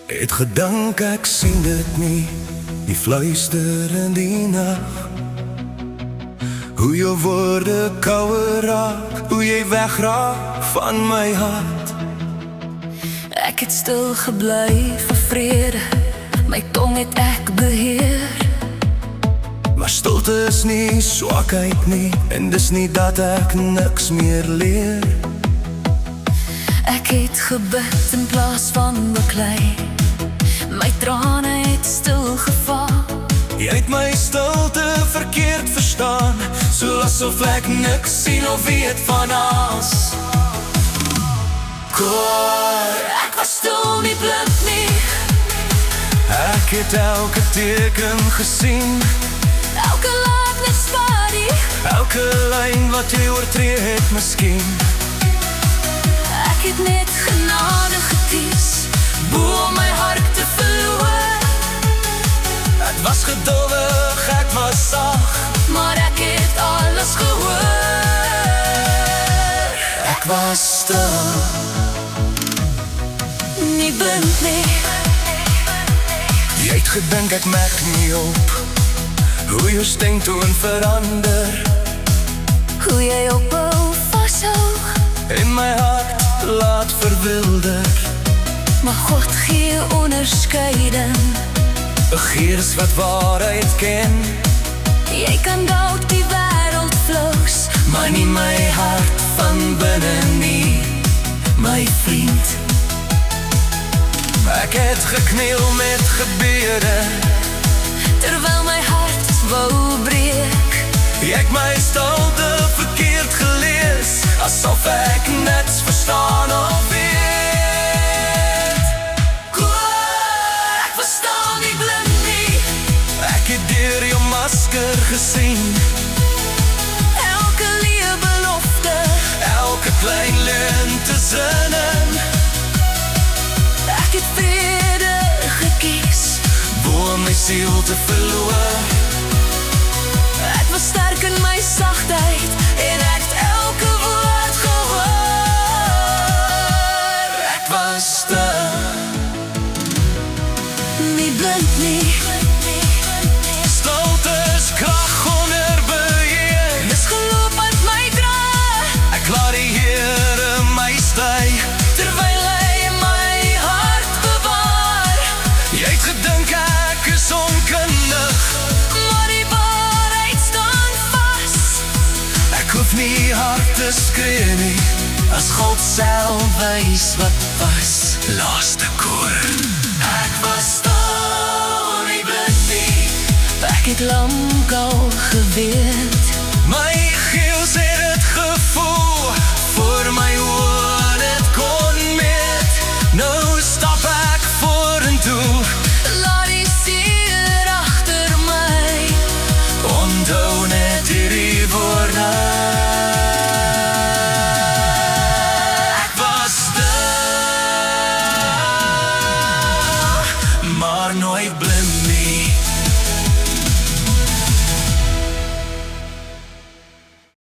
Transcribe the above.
Het gedink ek sien dit nie, die fluister in die nacht. Hoe jou woorde kouer raak, hoe jy wegraak van my hart. Ek het stil gebly vir vrede, my tong het ek beheer. Maar stilte is nie swakheid nie, en dis nie dat ek niks meer leer. Ek het gebid in plaas van beklei, my trane het stil geval. Jy het my stilte verkeerd verstaan, so asof ek niks sien of weet van alles. Koor, Ek was stil nie blind nie, ek het elke teken gesien, elke laat net spari. elke lyn wat jy oortree het miskien. Ek het net genade gekies, bo om my hart te verloor. Ek was geduldig, ek was sag, Maar ek het alles gehoor. ek was stil. Nie blind nie, Jy het gedink ek merk nie op hoe jou stemtoon verander, hoe jy ophou vashou. en my hart laat verwilder. Maar God gee onderscheiding, 'n Gees wat waarheid ken, jy kan dalk die wêreld vloos, maar nie my hart van binne nie, my vriend. Ek het gekniel met gebede, terwyl my hart wou breek. jy het my stilte verkeerd gelees, asof ek niks verstaan of weet. Koor, ek verstaan nie blind nie, Ek het deur jou masker gesien, elke leeu belofte. elke klein lentezinnen. Ek het vrede gekies, Bo my siel te verloor, ek was sterk in my sagtheid, en ek het elke woord gehoor. ek was stil. Nie blind nie, Stilte is krag onder beheer, dis geloop uit my dra, ek laat die Here my stry. terwyl hy my hart bewaar. Jy het gedink ek is onkundig, Maar die waarheid staan vas, ek hoef nie hard te skree nie, as God self wys wat was. Laaste koor, ek was stil, nie blind nie, ek het lang al geweet.